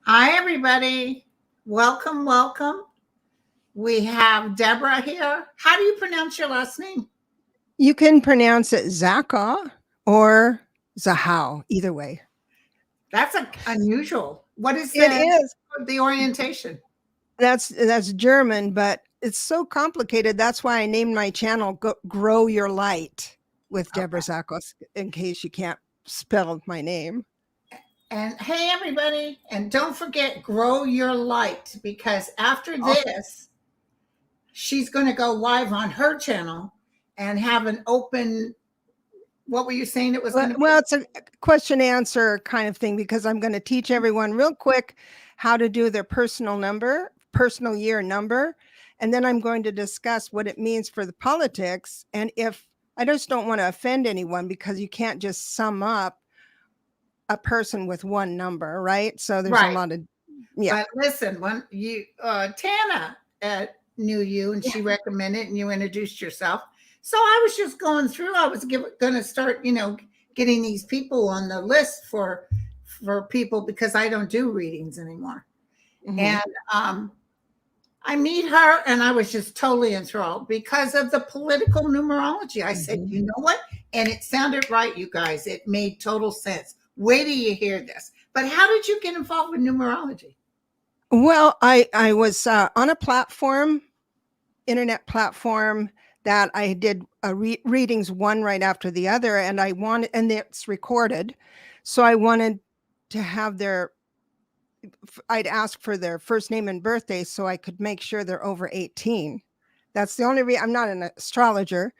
Hi, everybody. Welcome, welcome. We have Deborah here. How do you pronounce your last name? You can pronounce it Zaka or Zahau, either way. That's unusual. What is the orientation? That's German, but it's so complicated. That's why I named my channel Grow Your Light with Deborah Zakos, in case you can't spell my name. And hey, everybody, and don't forget, Grow Your Light, because after this, she's going to go live on her channel and have an open, what were you saying it was going to be? Well, it's a question answer kind of thing, because I'm going to teach everyone real quick how to do their personal year number. And then I'm going to discuss what it means for the politics. And if I just don't want to offend anyone, because you can't just sum up a person with one number, right? So there's a lot of, But listen, when you, Tana knew you and she recommended and you introduced yourself. So I was just going through, I was going to start, getting these people on the list for people, because I don't do readings anymore. Mm-hmm. And I meet her and I was just totally enthralled because of the political numerology. I said, you know what? And it sounded right, you guys. It made total sense. Wait till you hear this. But how did you get involved with numerology? Well, I was on a internet platform that I did readings one right after the other, and and it's recorded. So I wanted to have I'd ask for their first name and birthday so I could make sure they're over 18. That's the only reason. I'm not an astrologer.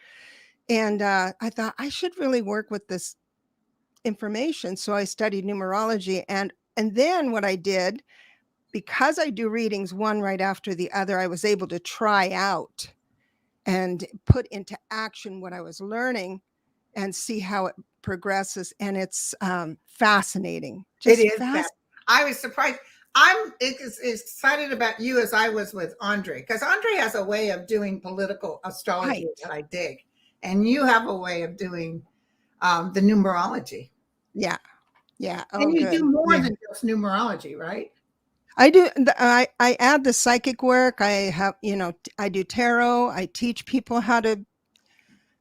And I thought I should really work with this information. So I studied numerology. And then what I did, because I do readings one right after the other, I was able to try out and put into action what I was learning and see how it progresses. And it's fascinating. It is fascinating. I was surprised. I'm as excited about you as I was with Andre, because Andre has a way of doing political astrology that I dig. And you have a way of doing the numerology. Yeah. Yeah. And you do more than just numerology, right? I do. I add the psychic work. I have, I do tarot. I teach people how to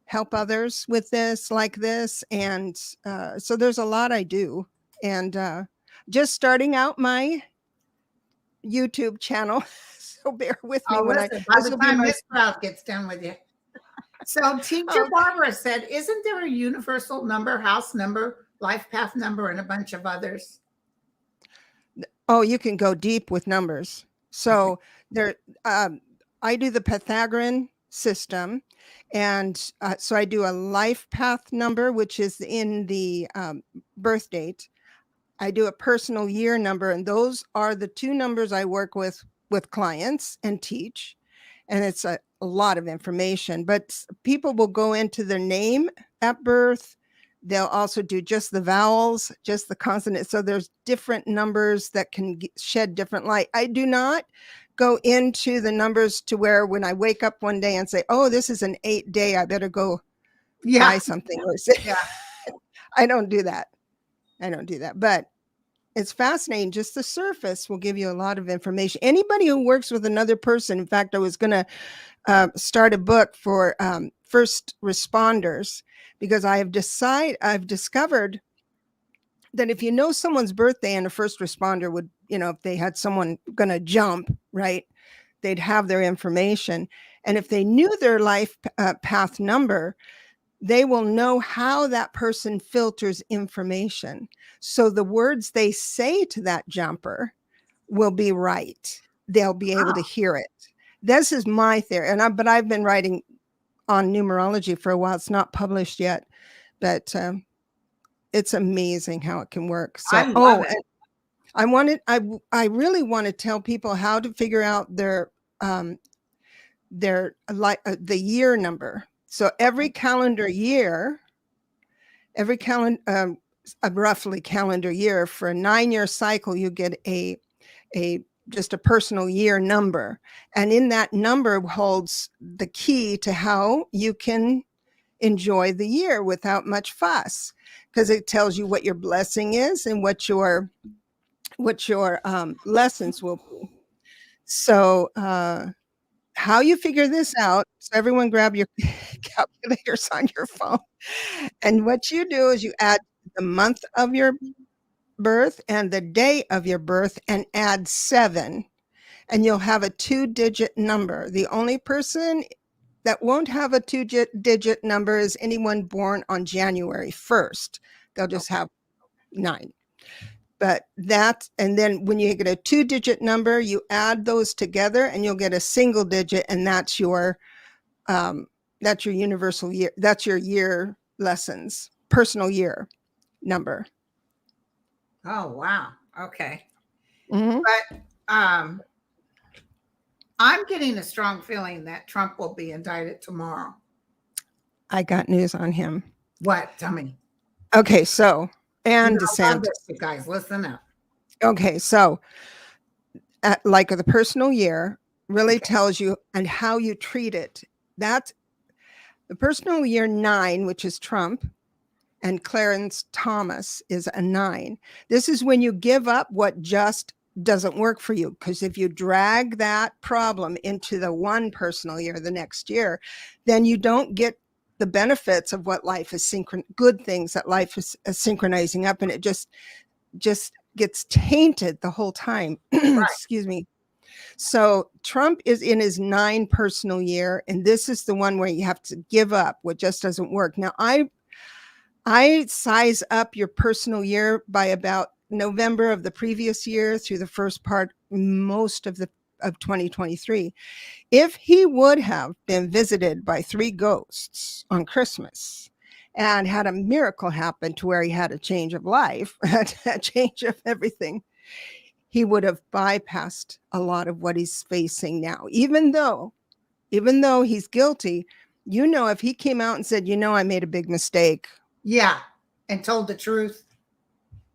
help others with this, like this. And so there's a lot I do. And just starting out my YouTube channel. So bear with me. By the time this crowd gets done with you. So Teacher Barbara said, isn't there a universal number, house number, life path number, and a bunch of others? Oh, you can go deep with numbers. So I do the Pythagorean system. And so I do a life path number, which is in the birth date. I do a personal year number, and those are the two numbers I work with clients and teach. And it's a lot of information, but people will go into their name at birth. They'll also do just the vowels, just the consonants. So there's different numbers that can shed different light. I do not go into the numbers to where when I wake up one day and say, oh, this is an 8 day, I better go buy something. I don't do that. But it's fascinating. Just the surface will give you a lot of information. Anybody who works with another person. In fact, I was going to start a book for first responders, because I've discovered that if you know someone's birthday, and a first responder would, if they had someone going to jump, right, they'd have their information. And if they knew their life path number, they will know how that person filters information. So the words they say to that jumper will be right. They'll be able to hear it. This is my theory. But I've been writing on numerology for a while. It's not published yet, but it's amazing how it can work. I So, love it. and I really want to tell people how to figure out the year number. So every calendar year, a roughly calendar year for a 9-year cycle, you get a just a personal year number, and in that number holds the key to how you can enjoy the year without much fuss, because it tells you what your blessing is and what your lessons will be. So how you figure this out, so everyone grab your calculators on your phone, and what you do is you add the month of your birth and the day of your birth and add 7, and you'll have a 2-digit number. The only person that won't have a 2-digit number is anyone born on January 1st. They'll just have 9. But and then when you get a 2-digit number, you add those together and you'll get a single digit, and that's your universal year. That's your year lessons, personal year number. Oh, wow. Okay. Mm-hmm. But I'm getting a strong feeling that Trump will be indicted tomorrow. I got news on him. What? Tell me. Okay, so, and I love DeSantis. this, you guys, listen up. Okay, so like the personal year really tells you and how you treat it. That's the personal year 9, which is Trump, and Clarence Thomas is a 9. This is when you give up what just doesn't work for you, because if you drag that problem into the one personal year the next year, then you don't get the benefits of what life is good things that life is synchronizing up, and it just gets tainted the whole time. Right. Excuse me. So Trump is in his 9 personal year, and this is the one where you have to give up what just doesn't work. Now, I size up your personal year by about November of the previous year through the first part, most of 2023. If he would have been visited by 3 ghosts on Christmas and had a miracle happen to where he had a change of life, a change of everything, he would have bypassed a lot of what he's facing now. Even though he's guilty, if he came out and said, I made a big mistake. Yeah. And told the truth.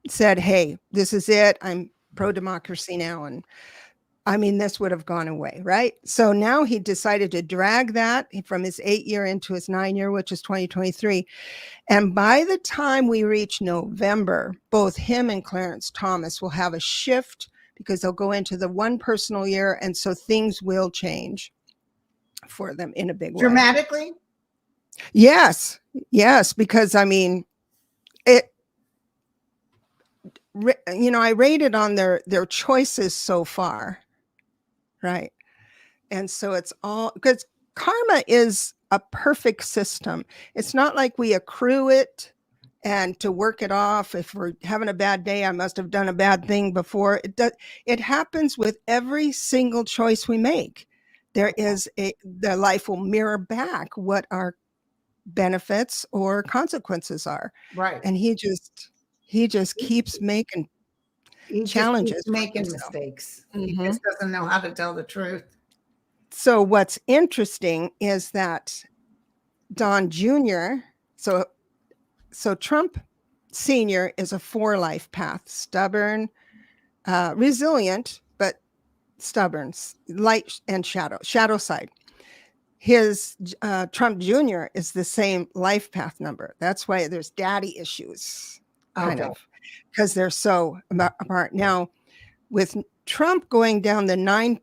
Said, hey, this is it. I'm pro-democracy now. And this would have gone away, right? So now he decided to drag that from his 8-year into his 9-year, which is 2023. And by the time we reach November, both him and Clarence Thomas will have a shift, because they'll go into the one personal year. And so things will change for them in a big way. Dramatically? Yes, because I rated on their choices so far, right? And so it's all, because karma is a perfect system. It's not like we accrue it and to work it off. If we're having a bad day, I must have done a bad thing before. It happens with every single choice we make. The life will mirror back what our benefits or consequences are. Right. And he just keeps making challenges, making mistakes. Mm-hmm. He just doesn't know how to tell the truth. So what's interesting is that Don Jr., so Trump Sr. is a 4 life path: stubborn, resilient, but stubborn, light and shadow side. His Trump Jr. is the same life path number. That's why there's daddy issues, kind of, because they're so apart. Now, with Trump going down the 9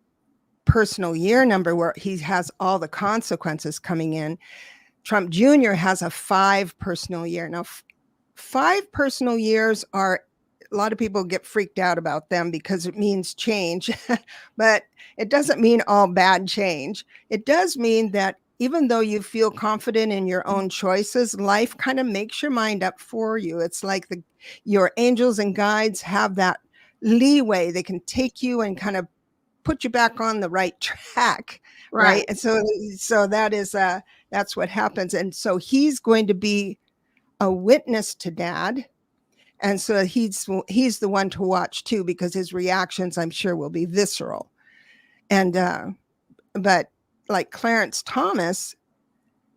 personal year number, where he has all the consequences coming in, Trump Jr. has a 5 personal year. Now, 5 personal years are, a lot of people get freaked out about them because it means change, but it doesn't mean all bad change. It does mean that even though you feel confident in your own choices, life kind of makes your mind up for you. It's like your angels and guides have that leeway. They can take you and kind of put you back on the right track. Right. And so that's what happens. And so he's going to be a witness to Dad And so he's the one to watch too, because his reactions, I'm sure, will be visceral. And but like Clarence Thomas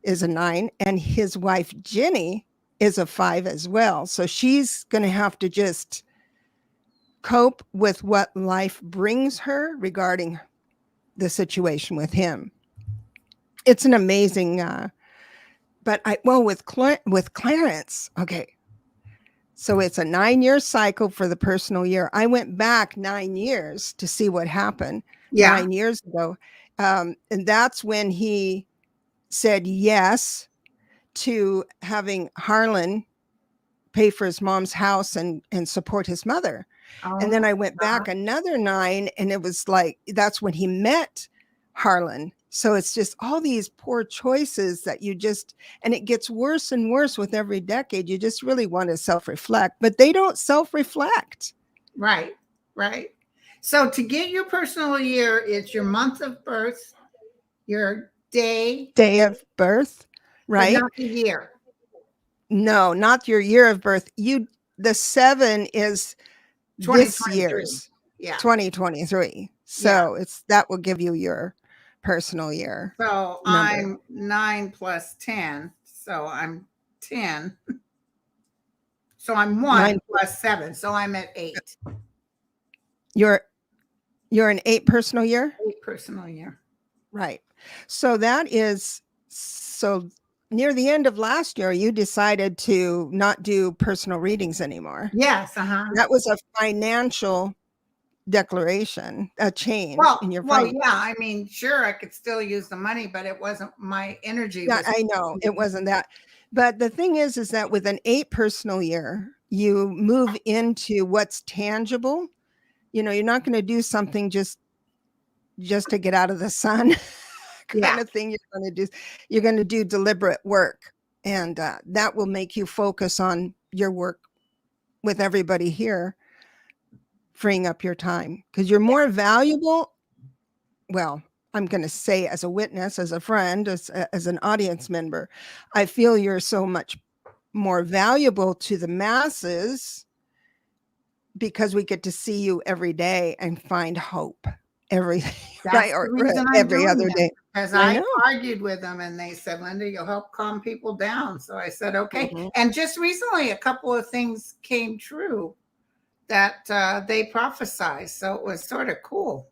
is a 9, and his wife Ginny is a 5 as well. So she's going to have to just cope with what life brings her regarding the situation with him. It's an amazing but with Clarence, okay. So it's a 9-year cycle for the personal year. I went back 9 years to see what happened 9 years ago. And that's when he said yes to having Harlan pay for his mom's house and support his mother. And then I went back another 9, and it was like, that's when he met Harlan. So it's just all these poor choices that you just, and it gets worse and worse with every decade. You just really want to self-reflect, but they don't self-reflect. Right. So to get your personal year, it's your month of birth, your day of birth, right? But not the year. No, not your year of birth. The 7 is this year's 2023. So that will give you your personal year. So number. I'm 9 plus 10. So I'm 10. So I'm 1 9 plus 7. So I'm at 8. You're an 8 personal year? 8 personal year. Right. So that is, so near the end of last year, you decided to not do personal readings anymore. Yes. That was a financial declaration, a change in your finance. Well, yeah. I mean, sure, I could still use the money, but it wasn't my energy. Yeah, I know it wasn't that. But the thing is that with an 8 personal year, you move into what's tangible. You're not going to do something just to get out of the sun kind of thing. You're going to do deliberate work, and that will make you focus on your work with everybody here, freeing up your time, because you're more valuable. Well, I'm going to say, as a witness, as a friend, as an audience member, I feel you're so much more valuable to the masses because we get to see you every day and find hope every other day. Because I argued with them, and they said, Linda, you'll help calm people down. So I said, okay. Mm-hmm. And just recently, a couple of things came true that they prophesized. So it was sort of cool.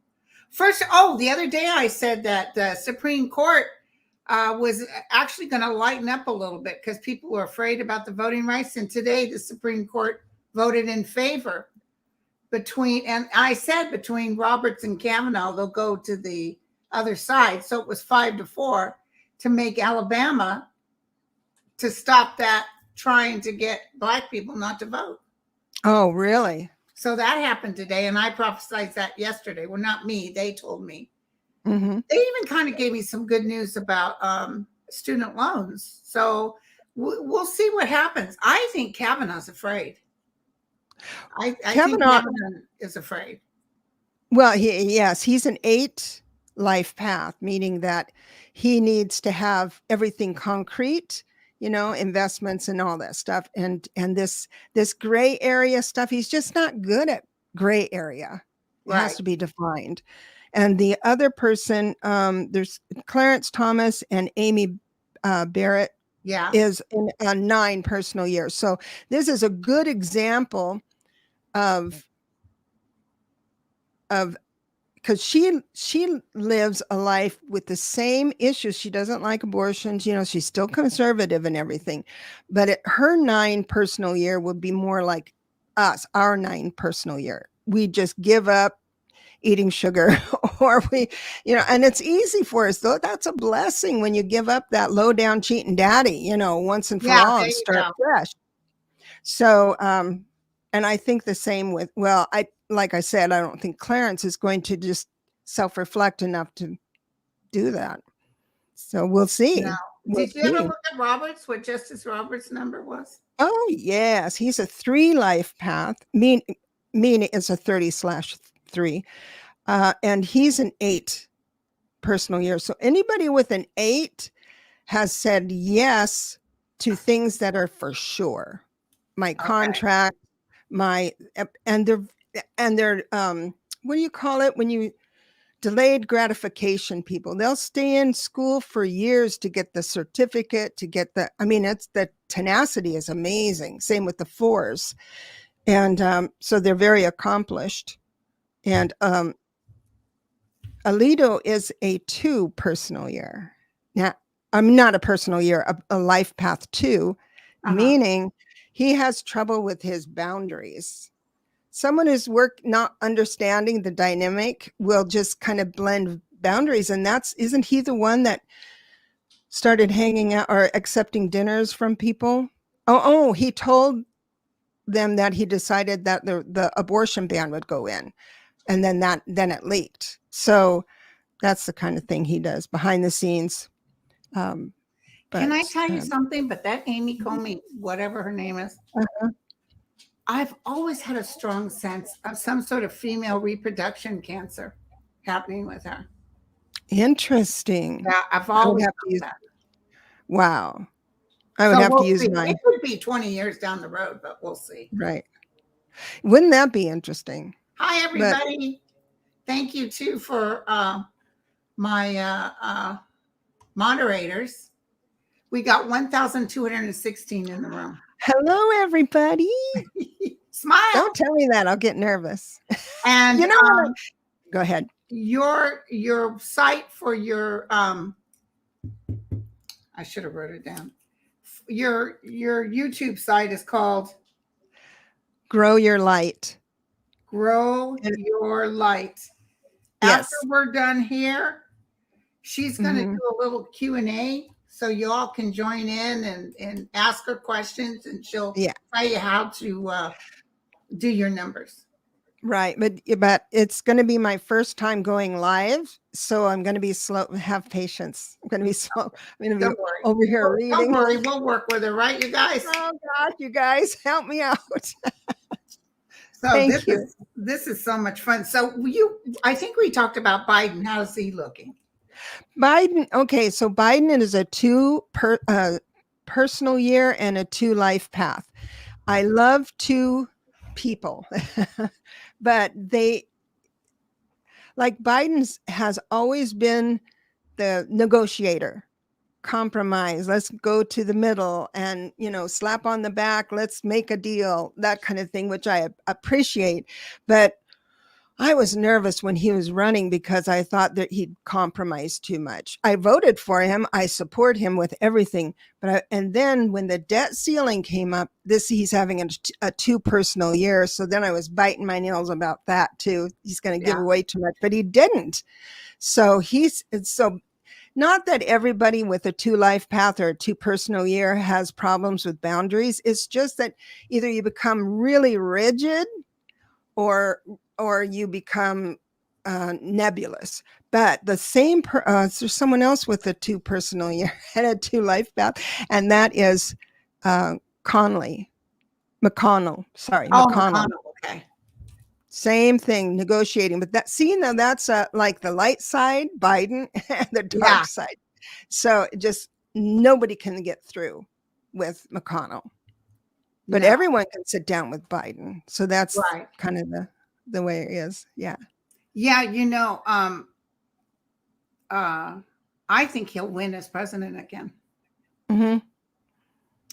First, the other day I said that the Supreme Court was actually going to lighten up a little bit because people were afraid about the voting rights. And today the Supreme Court voted in favor and I said between Roberts and Kavanaugh, they'll go to the other side. So it was 5-4 to make Alabama to stop that, trying to get Black people not to vote. Oh, really? So that happened today, and I prophesied that yesterday. Well, not me. They told me. Mm-hmm. They even kind of gave me some good news about student loans. So we'll see what happens. I think Kavanaugh's afraid. I think Kavanaugh is afraid. Well, he's an 8 life path, meaning that he needs to have everything concrete, investments and all that stuff. And this gray area stuff, he's just not good at gray area. It has to be defined. And the other person, there's Clarence Thomas and Amy Barrett is in a 9 personal year. So this is a good example of because she lives a life with the same issues. She doesn't like abortions. She's still conservative and everything, but her 9 personal year would be more like us, our 9 personal year. We just give up eating sugar or and it's easy for us, though. That's a blessing when you give up that low down cheating daddy, once and for all, and start fresh. So, and I think the same with, like I said, I don't think Clarence is going to just self-reflect enough to do that. So we'll see. No. Did you ever look at Roberts, what Justice Roberts' number was? Oh, yes. He's a 3 life path. Mean it's a 30/3. And he's an 8 personal year. So anybody with an 8 has said yes to things that are for sure. My contract, my and they're what do you call it when you delayed gratification people? They'll stay in school for years to get the certificate, to get the, I mean, it's the tenacity is amazing. Same with the fours. And so they're very accomplished. And Alito is a 2 personal year. Now, I'm not a personal year, a life path 2, meaning he has trouble with his boundaries. Someone who's not understanding the dynamic will just kind of blend boundaries. And isn't he the one that started hanging out or accepting dinners from people? Oh, he told them that he decided that the abortion ban would go in, and then it leaked. So that's the kind of thing he does behind the scenes. Can I tell you something? But that Amy Comey, whatever her name is, I've always had a strong sense of some sort of female reproduction cancer happening with her. Interesting. Yeah, I've always had that. Wow. I would have to use mine. It could be 20 years down the road, but we'll see. Right. Wouldn't that be interesting? Hi, everybody. Thank you, too, for my moderators. We got 1,216 in the room. Hello, everybody. Smile. Don't tell me that. I'll get nervous. And you know, go ahead. Your site for your I should have wrote it down. Your YouTube site is called Grow Your Light. Grow Your Light. Yes. After we're done here, she's going to do a little Q&A. So you all can join in and ask her questions, and she'll tell you how to do your numbers. Right. But it's going to be my first time going live. So I'm going to be slow. Have patience. I'm going to be slow. I'm going to be over here reading. Don't worry. We'll work with her. Right, you guys? Oh, God, you guys, help me out. So this is so much fun. So I think we talked about Biden. How's he looking? Biden. Okay. So Biden is a 2 personal year and a 2 life path. I love 2 people, but Biden's has always been the negotiator, compromise. Let's go to the middle and, slap on the back. Let's make a deal, that kind of thing, which I appreciate. But I was nervous when he was running because I thought that he'd compromised too much. I voted for him. I support him with everything. And then when the debt ceiling came up, he's having a 2 personal year. So then I was biting my nails about that too. He's going to give away too much, but he didn't. So not that everybody with a 2 life path or a 2 personal year has problems with boundaries. It's just that either you become really rigid or you become nebulous. But the same, there's someone else with a 2 personal year and a 2 life path, and that is McConnell. Sorry, McConnell. Okay. Same thing, negotiating. But that's like the light side, Biden, and the dark side. So just nobody can get through with McConnell. But everyone can sit down with Biden. So that's kind of the way it is. Yeah. Yeah. I think he'll win as president again. Mm-hmm.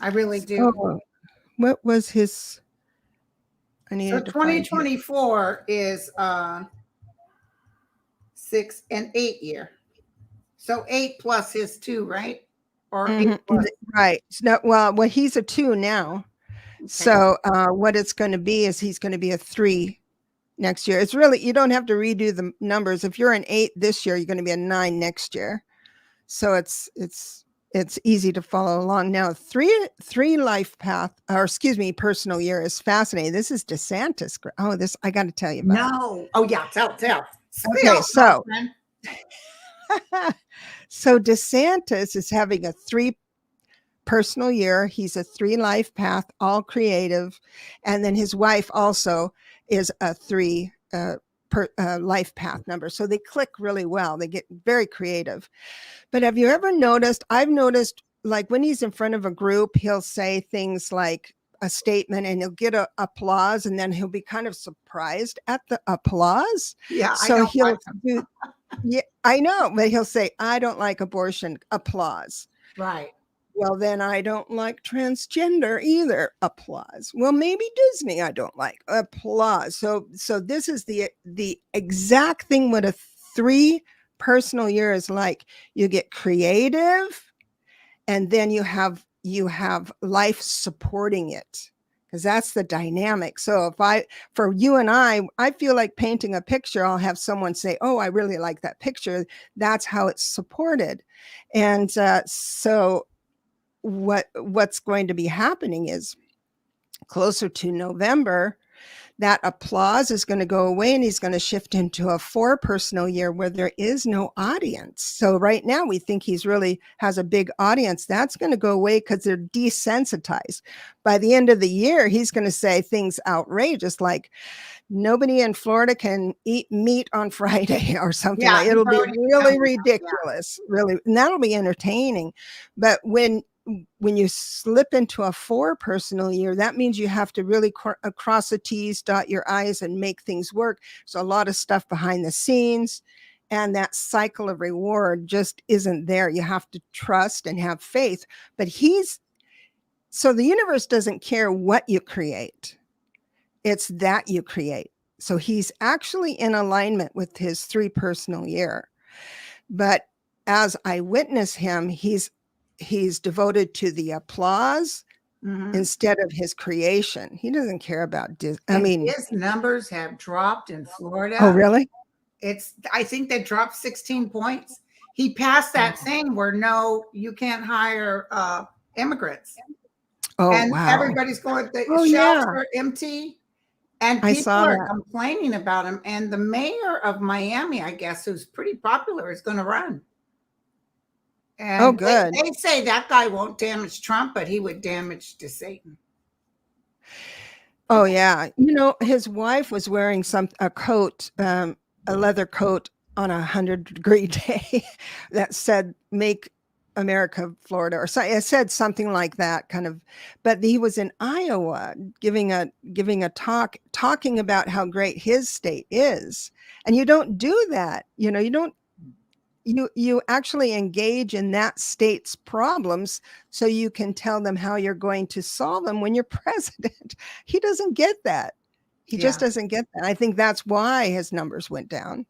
I really do. So, what was his? I needed so 2024 is 6 and 8 year. So 8 plus his 2, right? Or 8 plus. Right. Well, he's a 2 now. Okay. So what it's going to be is he's going to be a 3 next year. It's really, you don't have to redo the numbers. If you're an 8 this year, you're going to be a 9 next year. So it's easy to follow along. Now, 3 life path, or excuse me, personal year is fascinating. This is DeSantis. Oh, this I got to tell you about. No. Oh yeah, tell. Okay, so DeSantis is having a 3 personal year. He's a 3 life path, all creative. And then his wife also is a 3 life path number. So they click really well. They get very creative. But have you ever noticed, I've noticed, like when he's in front of a group, he'll say things like, a statement and he'll get applause, and then he'll be kind of surprised at the applause. Yeah, I So don't he'll watch them. do, yeah, I know, but he'll say, I don't like abortion, applause. Right. Well, then I don't like transgender either, applause. Well, maybe Disney I don't like, applause. So this is the exact thing what a 3 personal year is like. You get creative, and then you have life supporting it, because that's the dynamic. So for you and I feel like painting a picture, I'll have someone say, oh, I really like that picture. That's how it's supported. And so what's going to be happening is, closer to November, that applause is going to go away, and he's going to shift into a 4 personal year where there is no audience. So right now we think he's really has a big audience. That's going to go away because they're desensitized. By the end of the year, he's going to say things outrageous like, nobody in Florida can eat meat on Friday or something. Yeah, Like, it'll be really yeah. ridiculous, really, and that'll be entertaining. But when you slip into a 4 personal year, that means you have to really cross the T's, dot your I's, and make things work. So a lot of stuff behind the scenes, and that cycle of reward just isn't there. You have to trust and have faith. But so the universe doesn't care what you create. It's that you create. So he's actually in alignment with his 3 personal year. But as I witness him, he's devoted to the applause instead of his creation. He doesn't care about his numbers have dropped in Florida. Oh, really? I think they dropped 16 points. He passed that thing where you can't hire immigrants. Oh, and wow. everybody's going, the shelves are empty, and people are complaining about him. And the mayor of Miami, I guess, who's pretty popular, is going to run. And good. They say that guy won't damage Trump, but he would damage DeSantis. Oh, yeah. His wife was wearing a coat, a leather coat on a 100-degree day that said, "Make America Florida," or so it said something like that, kind of. But he was in Iowa giving a talk, talking about how great his state is. And you don't do that. You actually engage in that state's problems so you can tell them how you're going to solve them when you're president. He doesn't get that. He just doesn't get that. I think that's why his numbers went down.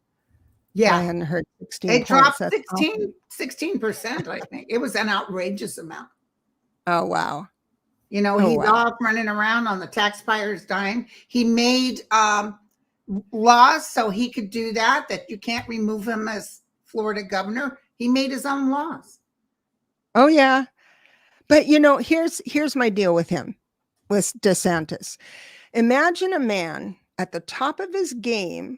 Yeah. I hadn't heard 16 It points. dropped That's 16%, I think. It was an outrageous amount. Oh, wow. He's off running around on the taxpayers' dime. He made laws so he could do that you can't remove him as Florida governor. He made his own laws. Oh, yeah. But, here's my deal with him, with DeSantis. Imagine a man at the top of his game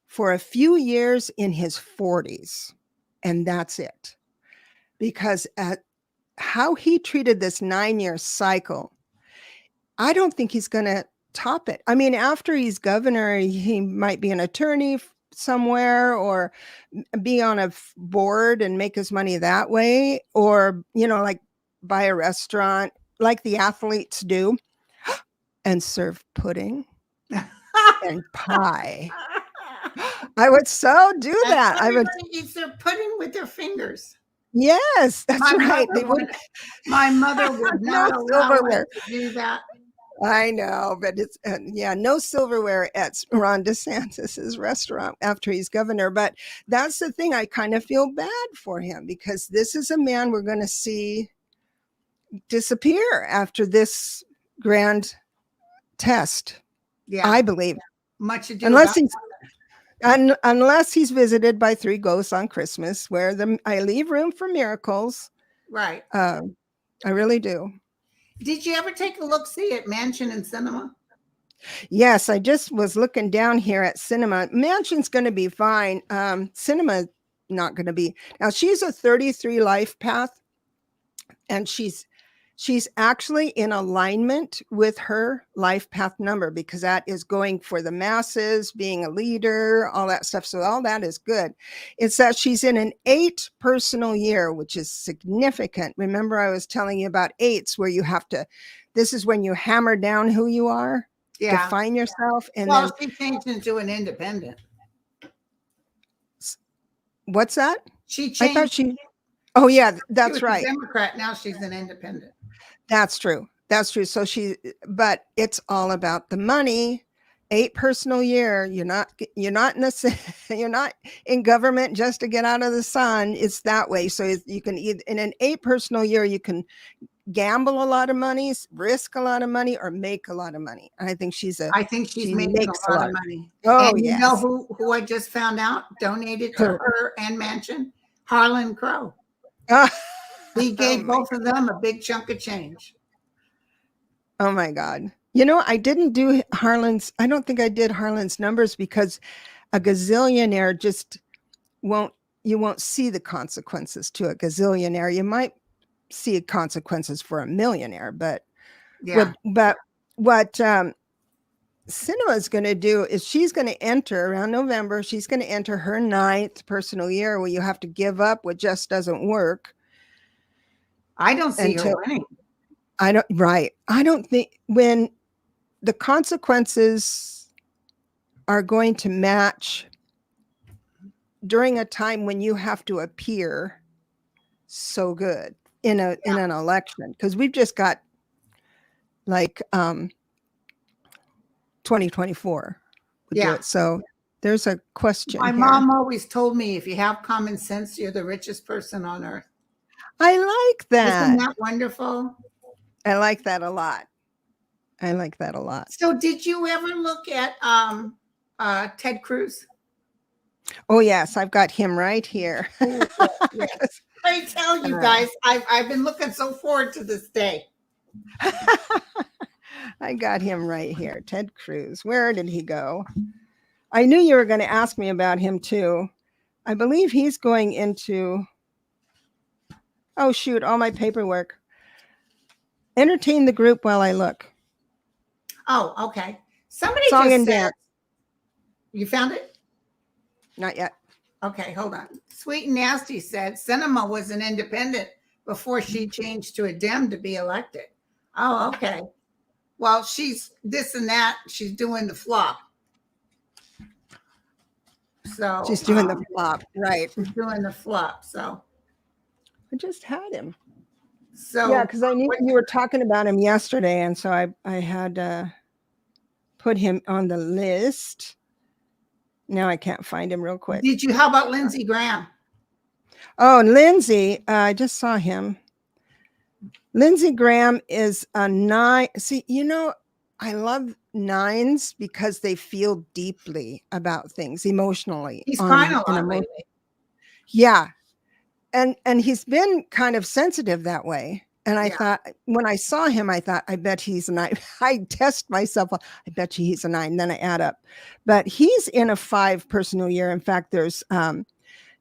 for a few years in his 40s, and that's it. Because at how he treated this 9-year cycle, I don't think he's going to top it. I mean, after he's governor, he might be an attorney somewhere, or be on a board and make his money that way, or like buy a restaurant like the athletes do and serve pudding and pie. I would so do that. Everybody eats their pudding with their fingers. Yes, that's right. My mother would not allow us to do that. I know, but it's no silverware at Ron DeSantis's restaurant after he's governor. But that's the thing. I kind of feel bad for him, because this is a man we're going to see disappear after this grand test. Yeah, I believe. Much ado unless he's visited by 3 ghosts on Christmas, where I leave room for miracles. Right. I really do. Did you ever take a look-see at Mansion and Cinema? Yes, I just was looking down here at Cinema. Mansion's going to be fine. Cinema, not going to be. Now, she's a 33 life path, and she's She's actually in alignment with her life path number, because that is going for the masses, being a leader, all that stuff. So all that is good. It's that she's in an 8 personal year, which is significant. Remember, I was telling you about 8s where you have to, this is when you hammer down who you are, Yeah. define yourself. And Well, then she changed into an independent. what's that? She I thought changed. oh yeah, She that's was right. a Democrat. Now she's an independent. That's true. That's true. So but it's all about the money. 8 personal year. You're not in the, you're not in government just to get out of the sun. It's that way. So you can either, in an 8 personal year, you can gamble a lot of money, risk a lot of money, or make a lot of money. I think I think she's she making makes a lot of money. Oh, And you know yes. who I just found out donated to her and Manchin? Harlan Crow. He gave both of them a big chunk of change. Oh my God. You know, I didn't do Harlan's, I don't think I did Harlan's numbers because a gazillionaire just you won't see the consequences to a gazillionaire. You might see consequences for a millionaire, but Yeah. what Cinema is going to do is she's going to enter around November. She's going to enter her 9th personal year where you have to give up what just doesn't work. I don't see her winning. I don't think when the consequences are going to match during a time when you have to appear so good in an election, because we've just got like 2024. Yeah. So there's a question. My mom always told me, if you have common sense, you're the richest person on earth. I like that. Isn't that wonderful? I like that a lot. I like that a lot. So did you ever look at Ted Cruz? Oh yes, I've got him right here. Ooh, yes. I tell you guys, I've been looking so forward to this day. I got him right here. Ted Cruz. Where did he go? I knew you were going to ask me about him too. I believe he's going into, oh shoot, all my paperwork. Entertain the group while I look. Oh, okay. Somebody Song just and said, dance. You found it? Not yet. Okay, hold on. Sweet and Nasty said Cinema was an independent before she changed to a Dem to be elected. Oh, okay. Well, she's this and that. She's doing the flop. So she's doing the flop, right? She's doing the flop. So I just had him. So yeah, because I knew you were talking about him yesterday, and so I had put him on the list. Now I can't find him real quick. How about Lindsey Graham? Oh, Lindsey, I just saw him. Lindsey Graham is a 9. See, you know, I love 9s because they feel deeply about things emotionally. He's crying a lot lately. Yeah. And he's been kind of sensitive that way. And I thought, when I saw him, I thought, I bet he's a 9. I test myself. I bet you he's a 9. Then I add up. But he's in a 5 personal year. In fact, there's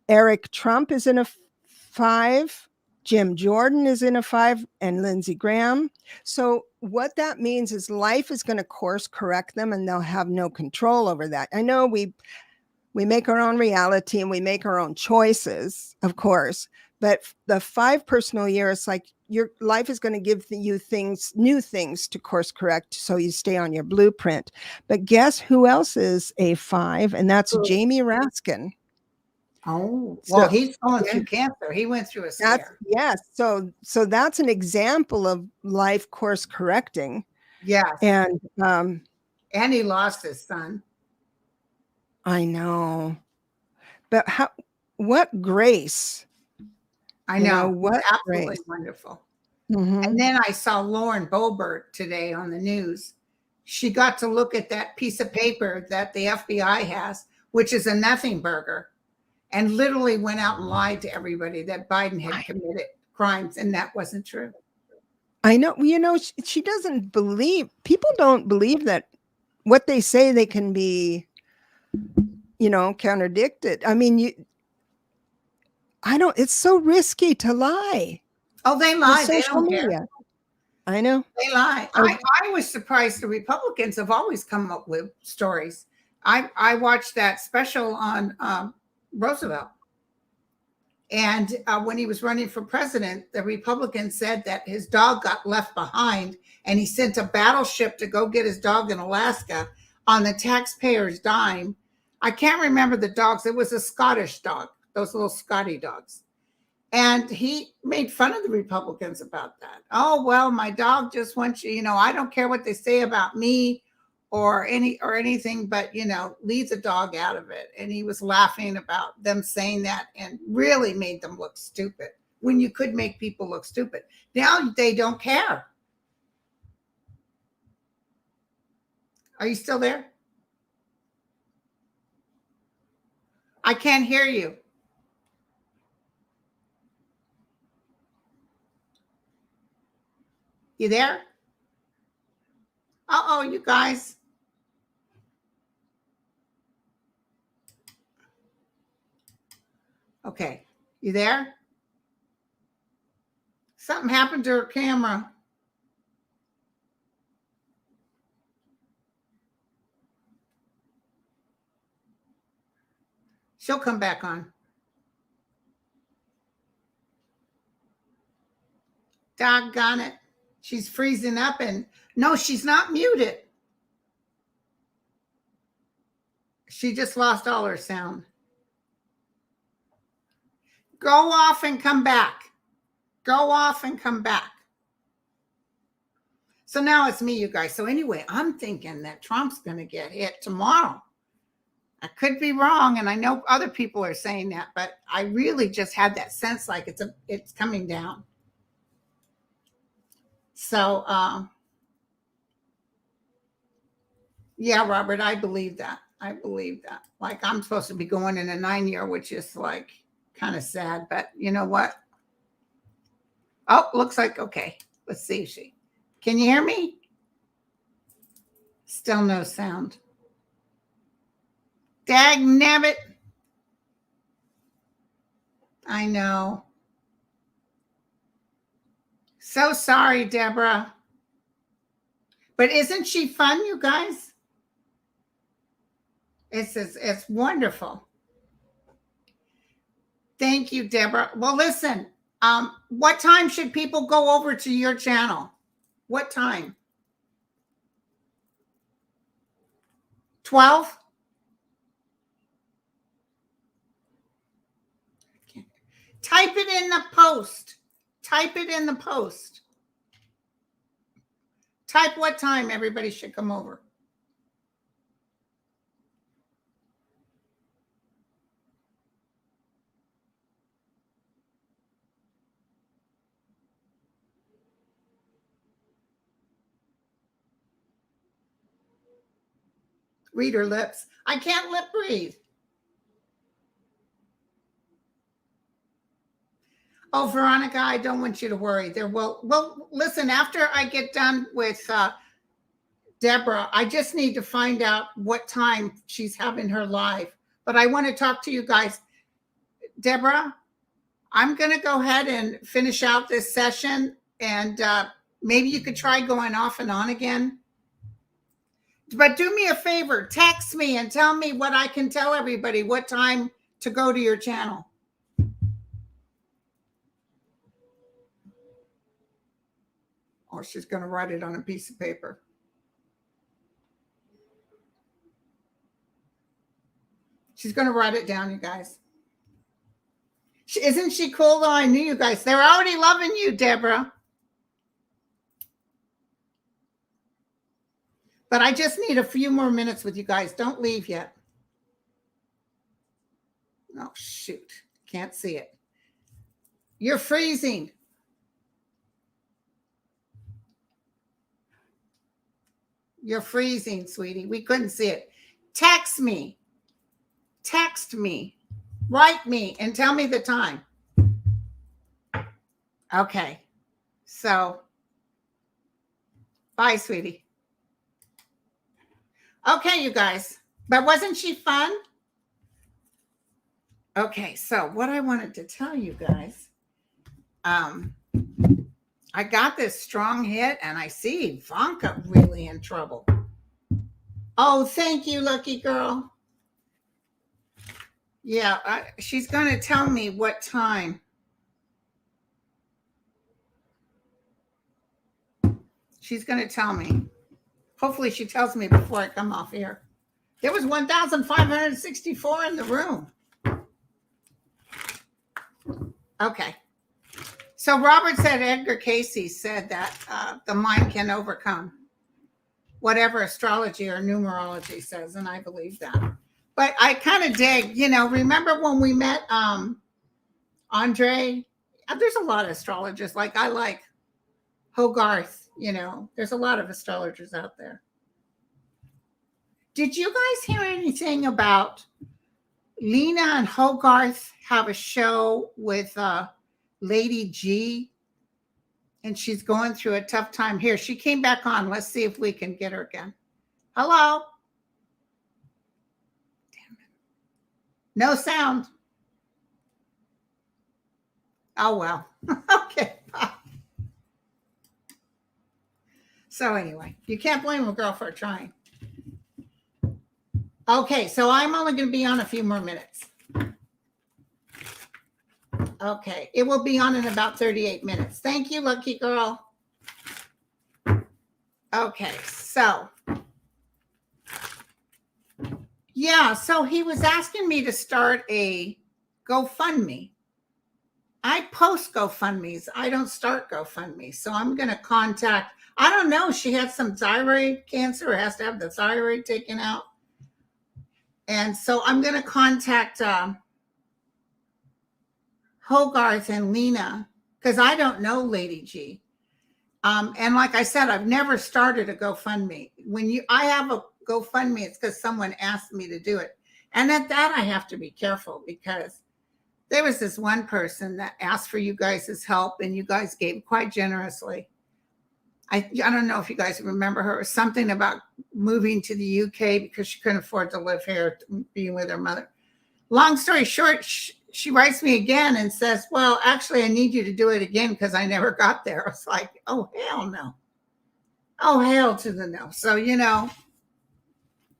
Eric Trump is in a 5. Jim Jordan is in a 5, and Lindsey Graham. So what that means is life is going to course correct them, and they'll have no control over that. I know we make our own reality and we make our own choices, of course, but the 5 personal year, it's like your life is going to give you new things to course correct, so you stay on your blueprint. But guess who else is a 5? And that's Jamie Raskin. Oh, well, he's going through cancer. He went through a scare. Yes. So that's an example of life course correcting. Yes. And he lost his son. I know. But what grace. I know. What absolutely grace. Wonderful. Mm-hmm. And then I saw Lauren Boebert today on the news. She got to look at that piece of paper that the FBI has, which is a nothing burger, and literally went out and lied to everybody that Biden had committed crimes, and that wasn't true. I know. You know, she doesn't believe, people don't believe that what they say they can be, contradicted. I mean, it's so risky to lie. Oh, they lie. They don't care. I know. They lie. I was surprised the Republicans have always come up with stories. I watched that special on Roosevelt. And when he was running for president, the Republican said that his dog got left behind and he sent a battleship to go get his dog in Alaska on the taxpayer's dime. I can't remember the dogs. It was a Scottish dog, those little Scotty dogs. And he made fun of the Republicans about that. Oh, well, my dog just wants you, I don't care what they say about me or anything, but leave the dog out of it. And he was laughing about them saying that and really made them look stupid when you could make people look stupid. Now they don't care. Are you still there? I can't hear you. You there? Uh-oh, you guys. Okay, you there? Something happened to her camera. She'll come back on. Doggone it. She's freezing up and no, she's not muted. She just lost all her sound. Go off and come back. Go off and come back. So now it's me, you guys. So anyway, I'm thinking that Trump's going to get hit tomorrow. I could be wrong, and I know other people are saying that, but I really just had that sense like it's coming down. So, yeah, Robert, I believe that. I believe that. Like I'm supposed to be going in a 9-year, which is like kind of sad, but you know what? Oh, looks like, okay. Let's see. Can you hear me? Still no sound. Dag nabbit. I know. So sorry, Deborah. But isn't she fun, you guys? It's wonderful. Thank you, Deborah. Well, listen, what time should people go over to your channel? What time? 12? Type it in the post. Type it in the post. Type what time everybody should come over. Read her lips. I can't lip read. Oh, Veronica, I don't want you to worry. There will. Well, listen, after I get done with Deborah, I just need to find out what time she's having her live. But I want to talk to you guys. Deborah, I'm going to go ahead and finish out this session. And maybe you could try going off and on again. But do me a favor. Text me and tell me what I can tell everybody, what time to go to your channel. Or she's going to write it on a piece of paper. She's going to write it down, you guys. Isn't she cool, though? I knew you guys. They're already loving you, Deborah. But I just need a few more minutes with you guys. Don't leave yet. Oh, shoot. Can't see it. You're freezing. You're freezing, sweetie. We couldn't see it. Text me. Text me. Write me and tell me the time. Okay. So, bye, sweetie. Okay, you guys. But wasn't she fun? Okay, so what I wanted to tell you guys, I got this strong hit, and I see Ivanka really in trouble. Oh, thank you, lucky girl. Yeah, she's going to tell me what time. She's going to tell me. Hopefully, she tells me before I come off here. There was 1,564 in the room. Okay. So Robert said Edgar Casey said that the mind can overcome whatever astrology or numerology says, and I believe that. But I kind of dig, remember when we met Andre? There's a lot of astrologers. Like I like Hogarth, there's a lot of astrologers out there. Did you guys hear anything about Lena and Hogarth have a show with Lady G? And she's going through a tough time here. She came back on. Let's see if we can get her again. Hello? Damn it. No sound. Oh, well. Okay. So anyway, you can't blame a girl for trying. Okay, so I'm only going to be on a few more minutes. Okay, it will be on in about 38 minutes. Thank you, lucky girl. Okay, so yeah, so he was asking me to start a GoFundMe. I post GoFundMes. I don't start GoFundMe. So I'm going to contact, I don't know, she had some thyroid cancer or has to have the thyroid taken out. And so I'm going to contact Hogarth and Lena, because I don't know Lady G. And like I said, I've never started a GoFundMe. I have a GoFundMe, it's because someone asked me to do it. And at that, I have to be careful because there was this one person that asked for you guys' help and you guys gave quite generously. I don't know if you guys remember her. It was something about moving to the UK because she couldn't afford to live here, being with her mother. Long story short, she writes me again and says, well, actually, I need you to do it again because I never got there. It's like, oh, hell no. Oh, hell to the no. So,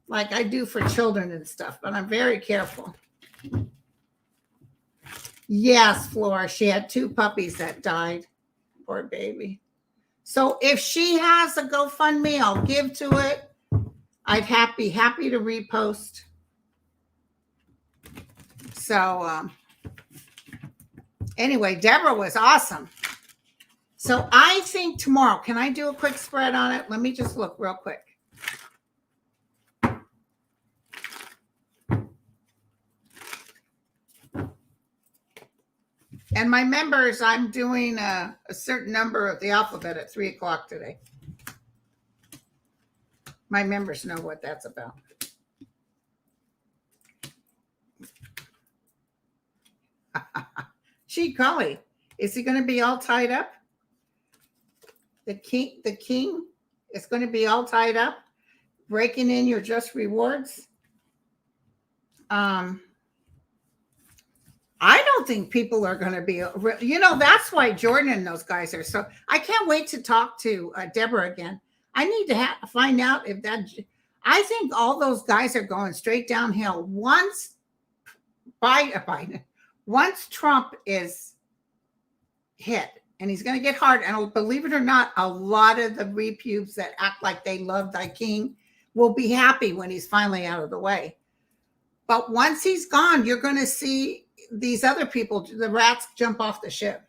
like I do for children and stuff, but I'm very careful. Yes, Flora, she had 2 puppies that died. Poor baby. So if she has a GoFundMe, I'll give to it. I'd be happy to repost. So anyway, Deborah was awesome. So I think tomorrow, can I do a quick spread on it? Let me just look real quick. And my members, I'm doing a certain number of the alphabet at 3:00 today. My members know what that's about. Gee golly, is he going to be all tied up? The king is going to be all tied up, breaking in your just rewards. I don't think people are going to be, that's why Jordan and those guys are so, I can't wait to talk to Deborah again. I need to find out if I think all those guys are going straight downhill once Trump is hit, and he's going to get hard. And believe it or not, a lot of the repubes that act like they love thy king will be happy when he's finally out of the way. But once he's gone, you're going to see these other people, the rats, jump off the ship.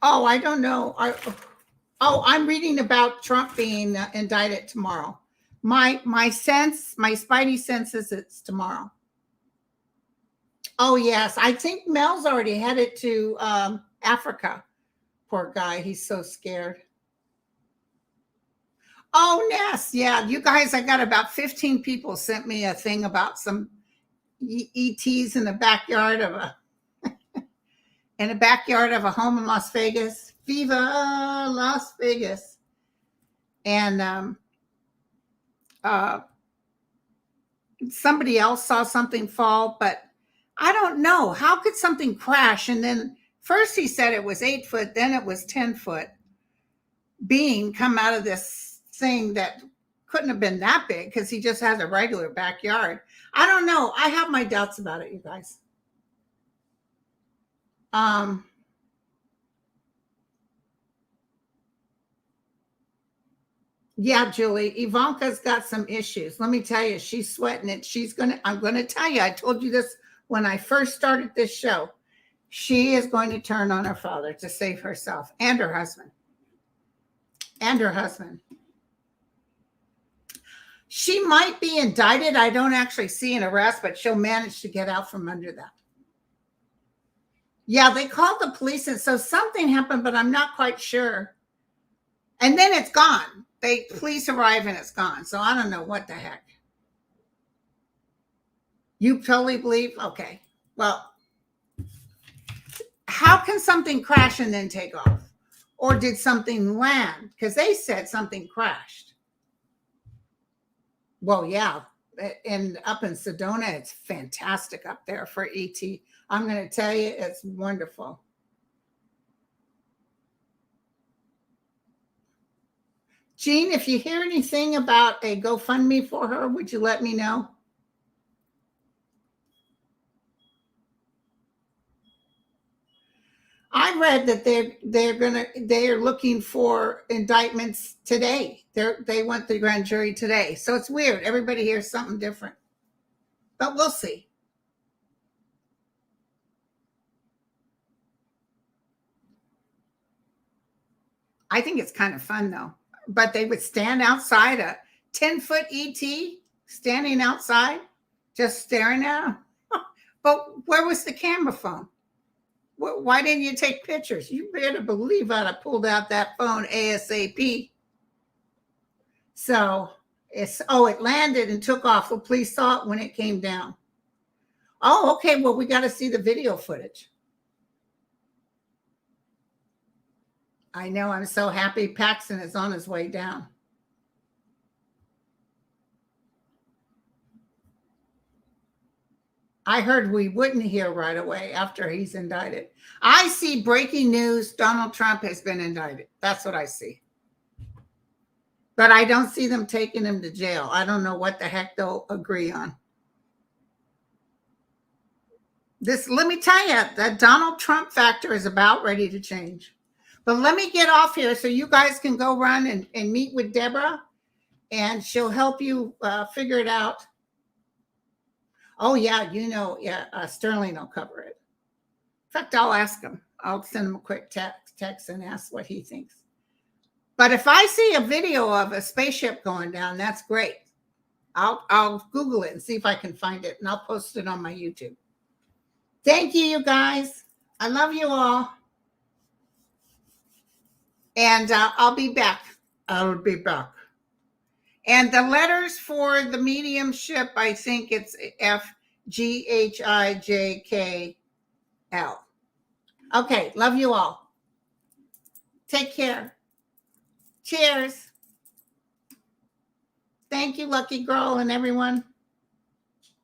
Oh, I don't know. I'm reading about Trump being indicted tomorrow. My spidey sense is it's tomorrow. Oh, yes. I think Mel's already headed to Africa. Poor guy. He's so scared. Oh, Ness. Yeah, you guys, I got about 15 people sent me a thing about some ETs in the backyard of a home in Las Vegas. Viva Las Vegas. And somebody else saw something fall, but I don't know. How could something crash? And then first he said it was 8 foot, then it was 10 foot being come out of this thing that couldn't have been that big because he just has a regular backyard. I don't know. I have my doubts about it, you guys. Yeah, Julie, Ivanka's got some issues. Let me tell you, she's sweating it. I'm going to tell you, I told you this when I first started this show. She is going to turn on her father to save herself and her husband. And her husband. She might be indicted. I don't actually see an arrest, but she'll manage to get out from under that. Yeah, they called the police, and so something happened, but I'm not quite sure. And then it's gone. Police arrive and it's gone. So I don't know what the heck. You totally believe? Okay. Well, how can something crash and then take off? Or did something land? Because they said something crashed. Well, yeah. And up in Sedona, it's fantastic up there for ET. I'm going to tell you, it's wonderful. Jean, if you hear anything about a GoFundMe for her, would you let me know? I read that they're looking for indictments today. They went to the grand jury today. So it's weird. Everybody hears something different. But we'll see. I think it's kind of fun though. But they would stand outside, a 10-foot ET standing outside, just staring at them. But where was the camera phone? Why didn't you take pictures? You better believe I'd have pulled out that phone ASAP. So it landed and took off. The police saw it when it came down. Oh, okay. Well, we got to see the video footage. I know. I'm so happy Paxton is on his way down. I heard we wouldn't hear right away after he's indicted. I see breaking news. Donald Trump has been indicted. That's what I see. But I don't see them taking him to jail. I don't know what the heck they'll agree on. Let me tell you, the Donald Trump factor is about ready to change. But let me get off here so you guys can go run and meet with Deborah, and she'll help you figure it out. Oh, yeah, Sterling will cover it. In fact, I'll ask him. I'll send him a quick text and ask what he thinks. But if I see a video of a spaceship going down, that's great. I'll Google it and see if I can find it, and I'll post it on my YouTube. Thank you guys. I love you all. And I'll be back. I'll be back. And the letters for the mediumship, I think it's FGHIJKL. Okay, love you all. Take care. Cheers. Thank you, Lucky Girl, and everyone.